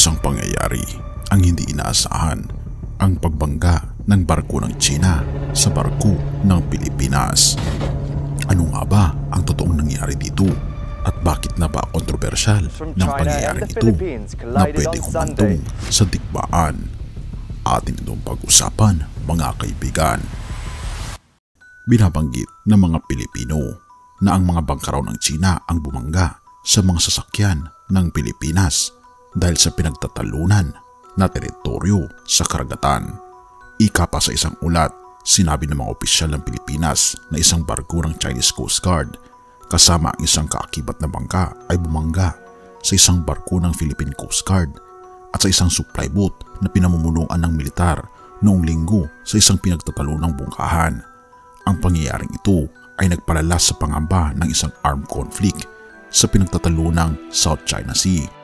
Isang pangyayari ang hindi inaasahan, ang pagbangga ng barko ng China sa barko ng Pilipinas. Ano nga ba ang totoong nangyari dito at bakit na ba kontrobersyal ng pangyayaring ito na pwede humantong sa digmaan? Atin itong pag-usapan, mga kaibigan. Binabanggit ng mga Pilipino na ang mga bangka raw ng China ang bumangga sa mga sasakyan ng Pilipinas dahil sa pinagtatalunan na teritoryo sa karagatan. Ika pa sa isang ulat, sinabi ng mga opisyal ng Pilipinas na isang barko ng Chinese Coast Guard kasama ang isang kaakibat na bangka ay bumangga sa isang barko ng Philippine Coast Guard at sa isang supply boat na pinamumunuan ng militar noong Linggo sa isang pinagtatalunang bungkahan. Ang pangyayaring ito ay nagpalala sa pangamba ng isang armed conflict sa pinagtatalunang South China Sea.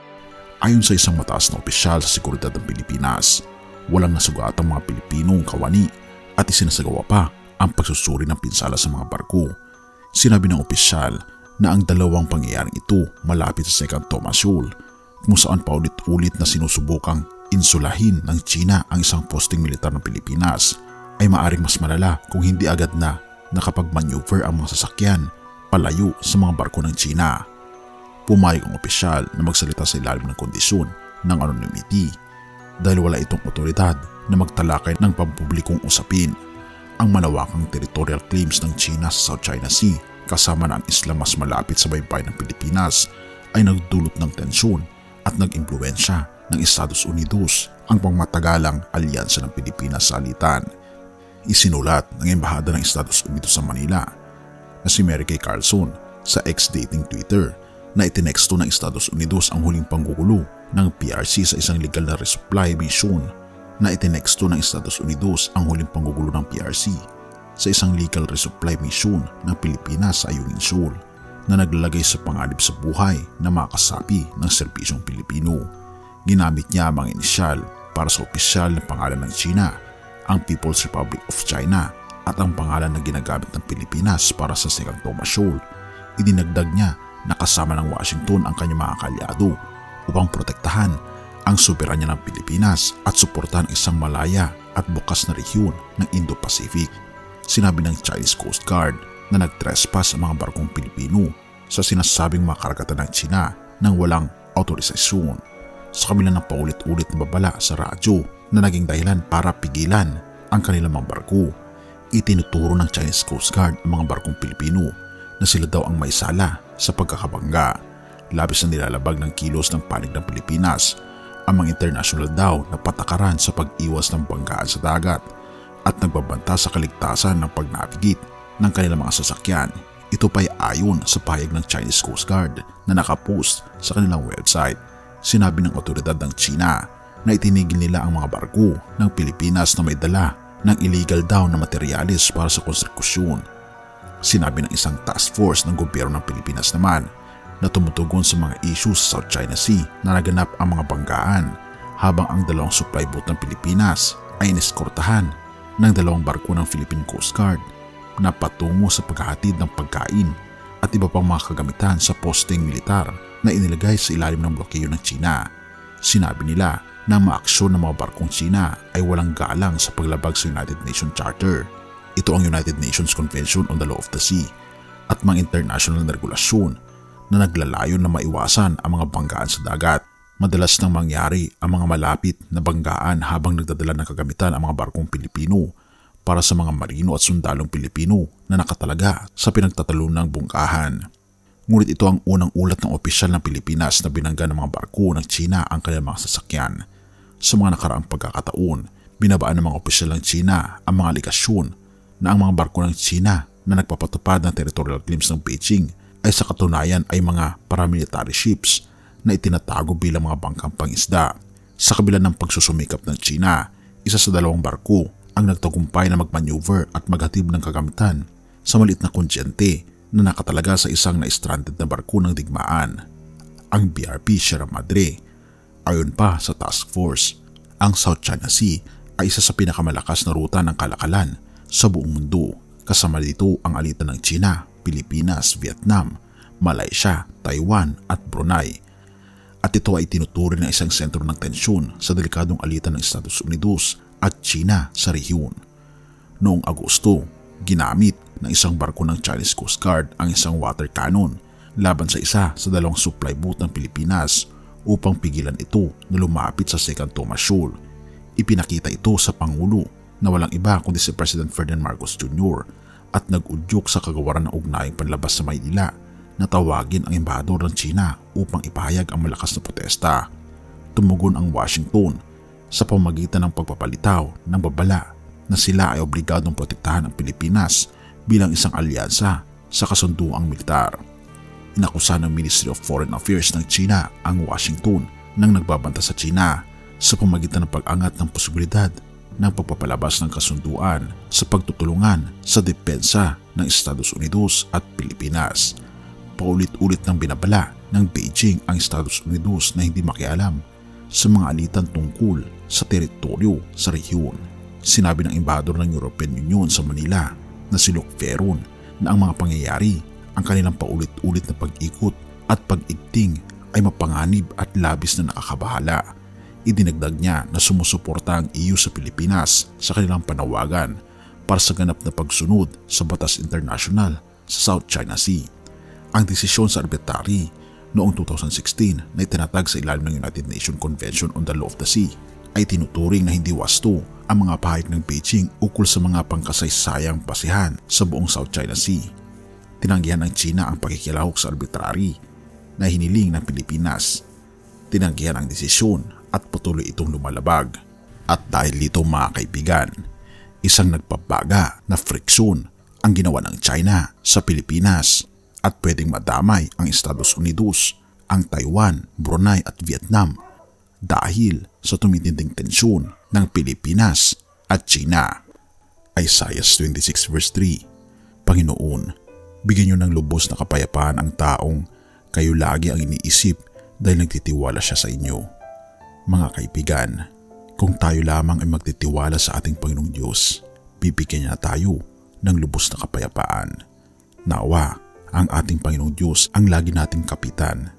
Ayon sa isang mataas na opisyal sa seguridad ng Pilipinas, walang nasugat ang mga Pilipinong kawani at isinasagawa pa ang pagsusuri ng pinsala sa mga barko. Sinabi ng opisyal na ang dalawang pangyayaring ito malapit sa Second Thomas Shoal, kung saan paulit-ulit na sinusubukang insulahin ng China ang isang posting militar ng Pilipinas, ay maaring mas malala kung hindi agad na nakapag-maneuver ang mga sasakyan palayo sa mga barko ng China. Pumayag ang opisyal na magsalita sa ilalim ng kondisyon ng anonymity dahil wala itong otoridad na magtalakay ng pampublikong usapin. Ang malawakang territorial claims ng China sa South China Sea kasama na ang isla mas malapit sa baybayin ng Pilipinas ay nagdulot ng tensyon at nag-impluwensya ng Estados Unidos, ang pangmatagalang alyansa ng Pilipinas sa alitan. Isinulat ng embahada ng Estados Unidos sa Manila na si Mary Kay Carlson sa ex-dating Twitter na itineksto ng Estados Unidos ang huling panggugulo ng PRC sa isang legal na resupply mission, na itineksto ng Estados Unidos ang huling panggugulo ng PRC sa isang legal resupply mission ng Pilipinas sa Ayungin Shoal na naglalagay sa panganib sa buhay na mga kasapi ng serbisyong Pilipino. Ginamit niya ang mga inisyal para sa opisyal na pangalan ng China, ang People's Republic of China, at ang pangalan na ginagamit ng Pilipinas para sa Second Thomas Shoal. Idinagdag niya na kasama ng Washington ang kanyang mga kalyado upang protektahan ang soberanya ng Pilipinas at suportahan isang malaya at bukas na rehiyon ng Indo-Pacific. Sinabi ng Chinese Coast Guard na nag-trespass ang mga barkong Pilipino sa sinasabing mga karagatan ng China nang walang autorisasyon, sa kabila ng paulit-ulit na babala sa radyo na naging dahilan para pigilan ang kanilang mga barko. Itinuturo ng Chinese Coast Guard ang mga barkong Pilipino na sila daw ang may sala sa pagkakabangga. Labis na nilalabag ng kilos ng panig ng Pilipinas ang mga international daw na patakaran sa pag-iwas ng banggaan sa dagat at nagbabanta sa kaligtasan ng pag-navigate ng kanilang mga sasakyan. Ito pa'y ayon sa pahayag ng Chinese Coast Guard na nakapost sa kanilang website. Sinabi ng otoridad ng China na itinigil nila ang mga barko ng Pilipinas na may dala ng illegal daw na materyales para sa konstruksyon. Sinabi ng isang task force ng gobyerno ng Pilipinas naman na tumutugon sa mga issues sa South China Sea na naganap ang mga banggaan, habang ang dalawang supply boat ng Pilipinas ay ineskortahan ng dalawang barko ng Philippine Coast Guard na patungo sa paghahatid ng pagkain at iba pang mga kagamitan sa posting militar na inilagay sa ilalim ng blokeyo ng China. Sinabi nila na ang mga aksyon ng mga barkong China ay walang galang sa paglabag sa United Nations Charter. Ito ang United Nations Convention on the Law of the Sea at mga international na regulasyon na naglalayon na maiwasan ang mga banggaan sa dagat. Madalas nang mangyari ang mga malapit na banggaan habang nagdadala ng kagamitan ang mga barkong Pilipino para sa mga marino at sundalong Pilipino na nakatalaga sa pinagtatalunang bungkahan. Ngunit ito ang unang ulat ng opisyal ng Pilipinas na binangga ng mga barko ng China ang kanilang mga sasakyan. Sa mga nakaraang pagkakataon, binabaan ng mga opisyal ng China ang mga aligasyon na ang mga barko ng China na nagpapatupad ng territorial claims ng Beijing ay sa katunayan ay mga paramilitary ships na itinatago bilang mga bangkang pangisda. Sa kabila ng pagsusumikap ng China, isa sa dalawang barko ang nagtagumpay na magmaneuver at maghatid ng kagamitan sa maliit na konsyente na nakatalaga sa isang na-stranded na barko ng digmaan, ang BRP Sierra Madre. Ayon pa sa task force, ang South China Sea ay isa sa pinakamalakas na ruta ng kalakalan sa buong mundo. Kasama dito ang alitan ng China, Pilipinas, Vietnam, Malaysia, Taiwan at Brunei. at ito ay tinuturing na isang sentro ng tensyon sa delikadong alitan ng Estados Unidos at China sa rehiyon. Noong Agosto, ginamit ng isang barko ng Chinese Coast Guard ang isang water cannon laban sa isa sa dalawang supply boat ng Pilipinas upang pigilan ito na lumapit sa Second Thomas Shoal. Ipinakita ito sa Pangulo na walang iba kundi si President Ferdinand Marcos Jr. at nag-udyok sa kagawaran ng ugnayang panlabas sa Maynila na tawagin ang embahador ng China upang ipahayag ang malakas na protesta. Tumugon ang Washington sa pamamagitan ng pagpapalitaw ng babala na sila ay obligadong protektahan ang Pilipinas bilang isang alyansa sa kasunduang militar. Inakusa ng Ministry of Foreign Affairs ng China ang Washington nang nagbabanta sa China sa pamamagitan ng pag-angat ng posibilidad ng pagpapalabas ng kasunduan sa pagtutulungan sa depensa ng Estados Unidos at Pilipinas. Paulit-ulit nang binabala ng Beijing ang Estados Unidos na hindi makialam sa mga alitan tungkol sa teritoryo sa rehiyon. Sinabi ng embahador ng European Union sa Manila na si Luc Ferron na ang mga pangyayari, ang kanilang paulit-ulit na pag-ikot at pag-igting ay mapanganib at labis na nakakabahala. Idinagdag niya na sumusuporta ang EU sa Pilipinas sa kanilang panawagan para sa ganap na pagsunod sa batas internasyonal sa South China Sea. Ang desisyon sa arbitrary noong 2016 na itinatag sa ilalim ng United Nations Convention on the Law of the Sea ay tinuturing na hindi wasto ang mga pahayag ng Beijing ukol sa mga pangkasaysayang basihan sa buong South China Sea. Tinanggihan ng China ang pakikilahok sa arbitrary na hiniling ng Pilipinas. Tinanggihan ang desisyon at patuloy itong lumalabag. At dahil dito mga kaibigan, isang nagpabaga na friksyon ang ginawa ng China sa Pilipinas at pwedeng madamay ang Estados Unidos, ang Taiwan, Brunei at Vietnam dahil sa tumitinding tensyon ng Pilipinas at China. Isaiah 26 verse 3. Panginoon, bigyan niyo ng lubos na kapayapaan ang taong kayo lagi ang iniisip dahil nagtitiwala siya sa inyo. Mga kaibigan, kung tayo lamang ay magtitiwala sa ating Panginoong Diyos, bibigyan niya tayo ng lubos na kapayapaan. Nawa, ang ating Panginoong Diyos ang lagi nating kapitan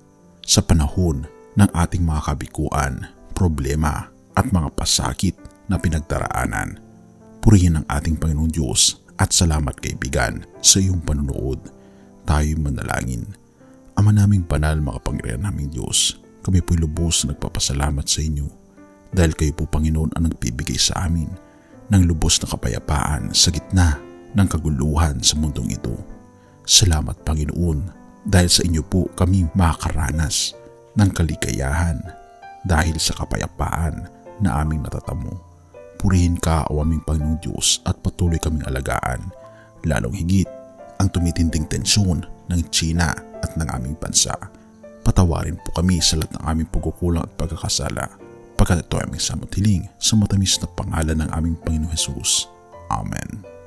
sa panahon ng ating mga kabiguan, problema at mga pasakit na pinagdaraanan. Purihin ang ating Panginoong Diyos at salamat kaibigan sa iyong panunood. Tayo'y manalangin. Ama naming banal, makapangyarihan naming Diyos, kami po'y lubos na nagpapasalamat sa inyo dahil kayo po Panginoon ang nagbibigay sa amin ng lubos na kapayapaan sa gitna ng kaguluhan sa mundong ito. Salamat Panginoon dahil sa inyo po kami makakaranas ng kaligayahan dahil sa kapayapaan na aming natatamo. Purihin ka o aming Panginoong Diyos at patuloy kaming alagaan, lalong higit ang tumitinding tensyon ng China at ng aming bansa. Patawarin po kami sa lahat ng aming pagkukulang at pagkakasala, pagkat ito ay aming samot hiling sa matamis na pangalan ng aming Panginoong Hesus. Amen.